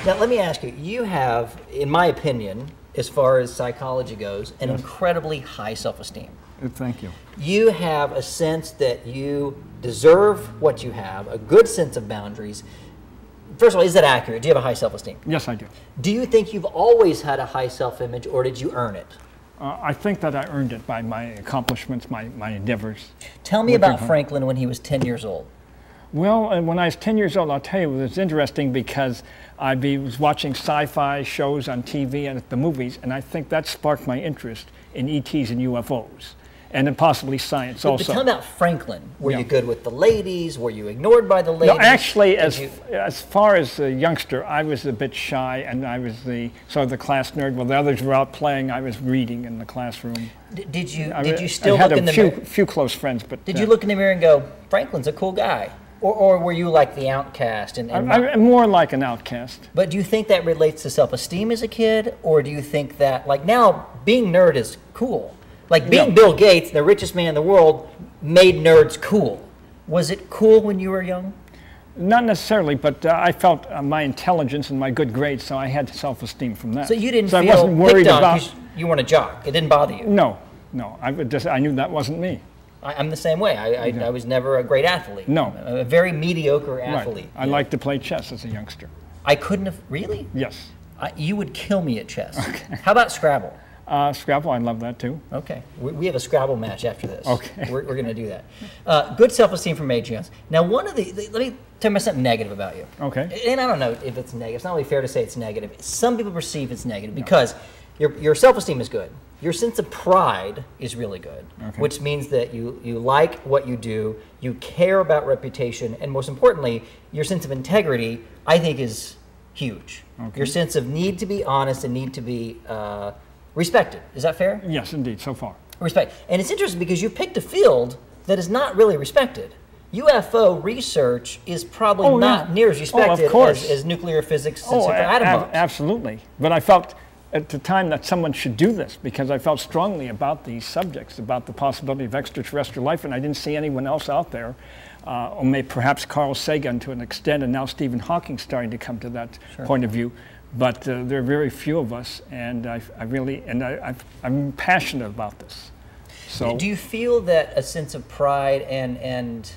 Now, let me ask you, you have, in my opinion, as far as psychology goes, an incredibly high self-esteem. Thank you. You have a sense that you deserve what you have, a good sense of boundaries. First of all, is that accurate? Do you have a high self-esteem? Yes, I do. Do you think you've always had a high self-image, or did you earn it? I think that I earned it by my accomplishments, my endeavors. Tell me about Franklin when he was 10 years old. Well, when I was 10 years old, I'll tell you, it was interesting because I was watching sci-fi shows on TV and at the movies, and I think that sparked my interest in ETs and UFOs, and then possibly science also. But tell me about Franklin. Were you good with the ladies? Were you ignored by the ladies? No, actually, as far as a youngster, I was a bit shy, and I was the sort of the class nerd. While the others were out playing, I was reading in the classroom. Did you still look in the mirror? I had a few close friends, but did you look in the mirror and go, Franklin's a cool guy? Or were you like the outcast? I'm more like an outcast. But do you think that relates to self-esteem as a kid? Or do you think that, like now, being nerd is cool? Like being Bill Gates, the richest man in the world, made nerds cool. Was it cool when you were young? Not necessarily, but I felt my intelligence and my good grades, so I had self-esteem from that. So you didn't feel I wasn't worried about you weren't a jock. It didn't bother you. No. I knew that wasn't me. I'm the same way. I was never a great athlete. No. I'm a very mediocre athlete. Right. I liked to play chess as a youngster. I couldn't have, really? Yes. You would kill me at chess. Okay. How about Scrabble? Scrabble, I love that too. Okay. We have a Scrabble match after this. Okay. We're going to do that. Good self-esteem from age young. Now, let me tell you something negative about you. Okay. And I don't know if it's negative. It's not really fair to say it's negative. Some people perceive it's negative because your self-esteem is good. Your sense of pride is really good, which means that you like what you do, you care about reputation, and most importantly, your sense of integrity, I think, is huge. Okay. Your sense of need to be honest and need to be respected. Is that fair? Yes, indeed, so far. Respect. And it's interesting because you picked a field that is not really respected. UFO research is probably not near as respected as nuclear physics and atom bombs. Absolutely. But I felt at the time that someone should do this because I felt strongly about these subjects, about the possibility of extraterrestrial life, and I didn't see anyone else out there. Or maybe perhaps Carl Sagan to an extent, and now Stephen Hawking starting to come to that point of view. But there are very few of us, and I'm passionate about this. So, do you feel that a sense of pride and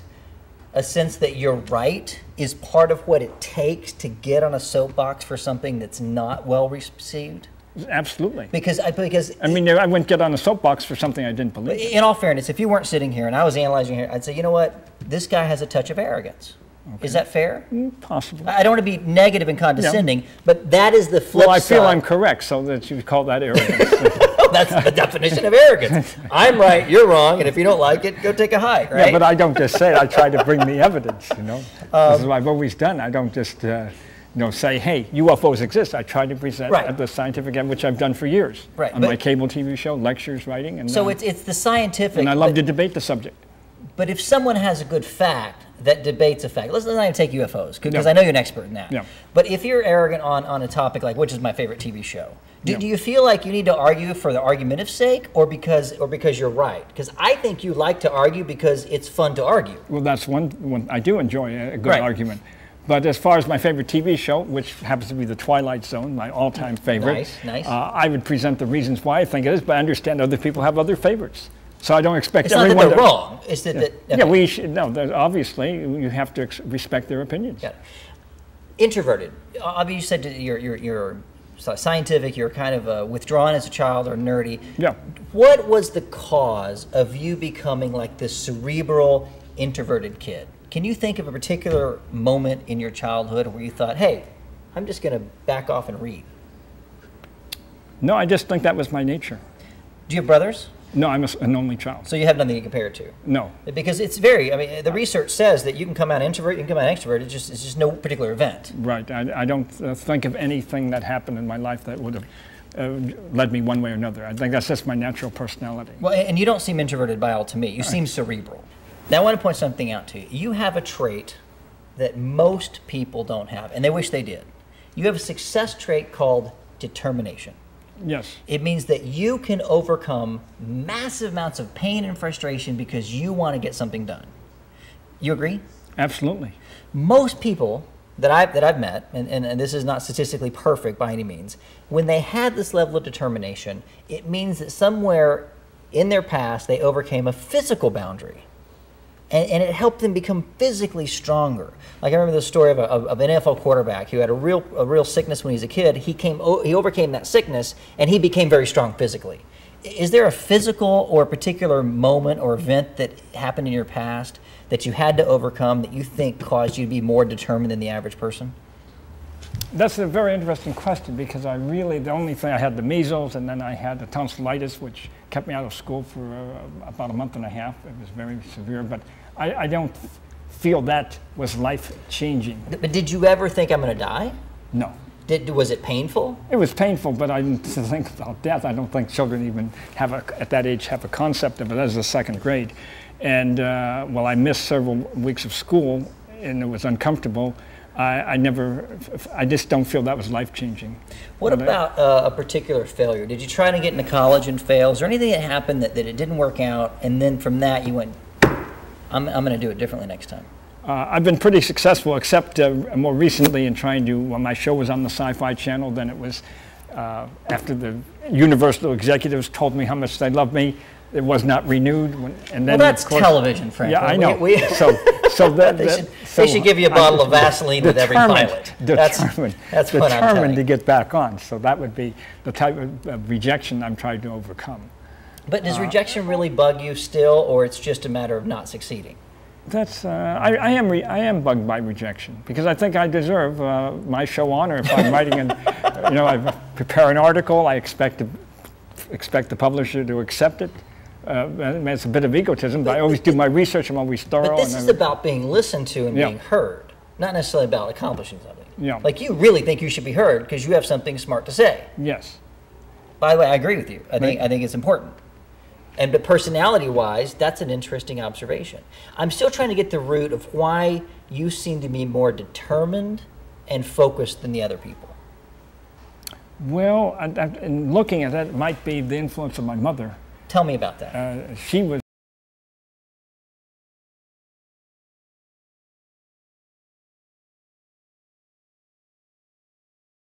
a sense that you're right is part of what it takes to get on a soapbox for something that's not well received? Absolutely. Because I wouldn't get on a soapbox for something I didn't believe. In all fairness, if you weren't sitting here and I was analyzing here, I'd say, you know what? This guy has a touch of arrogance. Okay. Is that fair? Possibly. I don't want to be negative and condescending, but that is the flip side. Well, I feel I'm correct, so that you would call that arrogance. That's the definition of arrogance. I'm right, you're wrong, and if you don't like it, go take a hike, right? Yeah, but I don't just say it. I try to bring the evidence, you know. This is what I've always done. I don't just say, hey, UFOs exist. I try to present at the scientific end, which I've done for years. Right. On my cable TV show, lectures, writing. And, so it's the scientific. And I love to debate the subject. But if someone has a good fact that debates a fact, let's not even take UFOs, because I know you're an expert in that. Yeah. But if you're arrogant on a topic like, which is my favorite TV show, do you feel like you need to argue for the argumentative sake, or because you're right? Because I think you like to argue because it's fun to argue. Well, that's one I do enjoy a good argument. But as far as my favorite TV show, which happens to be The Twilight Zone, my all-time favorite, nice. I would present the reasons why I think it is, but I understand other people have other favorites. So I don't expect it's everyone not that they're wrong. It's that we should, obviously you have to respect their opinions. Yeah. Introverted. Obviously, you said you're scientific. You're kind of withdrawn as a child or nerdy. Yeah. What was the cause of you becoming like this cerebral, introverted kid? Can you think of a particular moment in your childhood where you thought, hey, I'm just going to back off and read? No, I just think that was my nature. Do you have brothers? No, I'm an only child. So you have nothing to compare it to? No. Because it's the research says that you can come out introvert, you can come out extrovert, it's just no particular event. Right. I don't think of anything that happened in my life that would have led me one way or another. I think that's just my natural personality. Well, and you don't seem introverted by all to me. You seem cerebral. Now I want to point something out to you. You have a trait that most people don't have, and they wish they did. You have a success trait called determination. Yes. It means that you can overcome massive amounts of pain and frustration because you want to get something done. You agree? Absolutely. Most people that I've met, and this is not statistically perfect by any means, when they had this level of determination, it means that somewhere in their past they overcame a physical boundary. And it helped them become physically stronger. Like I remember the story of an NFL quarterback who had a real sickness when he was a kid. He overcame that sickness, and he became very strong physically. Is there a physical or a particular moment or event that happened in your past that you had to overcome that you think caused you to be more determined than the average person? That's a very interesting question, because the only thing, I had the measles, and then I had the tonsillitis, which kept me out of school for about a month and a half. It was very severe, but I don't feel that was life-changing. But did you ever think I'm going to die? No. Was it painful? It was painful, but I didn't think about death. I don't think children even at that age have a concept of it. That was the second grade. And well, I missed several weeks of school, and it was uncomfortable. I just don't feel that was life-changing. What about a particular failure? Did you try to get into college and fail? Is there anything that happened that it didn't work out, and then from that you went, I'm going to do it differently next time? I've been pretty successful, except more recently in trying to, when my show was on the Sci-Fi Channel, then it was after the Universal executives told me how much they loved me, it was not renewed. And then, well, that's of course, television, Frank. Yeah, I know. They should give you a bottle of Vaseline with every pilot. That's what I'm telling you. To get back on. So that would be the type of rejection I'm trying to overcome. But does rejection really bug you still, or it's just a matter of not succeeding? That's I am bugged by rejection, because I think I deserve my show honor if I'm writing and I prepare an article. I expect the publisher to accept it. It's a bit of egotism, but I always do my research. I'm always thorough. But this is about being listened to and being heard, not necessarily about accomplishing something. Yeah. Like, you really think you should be heard because you have something smart to say. Yes. By the way, I agree with you. I think it's important. But personality-wise, that's an interesting observation. I'm still trying to get the root of why you seem to be more determined and focused than the other people. Well, in looking at that, it might be the influence of my mother. Tell me about that. She was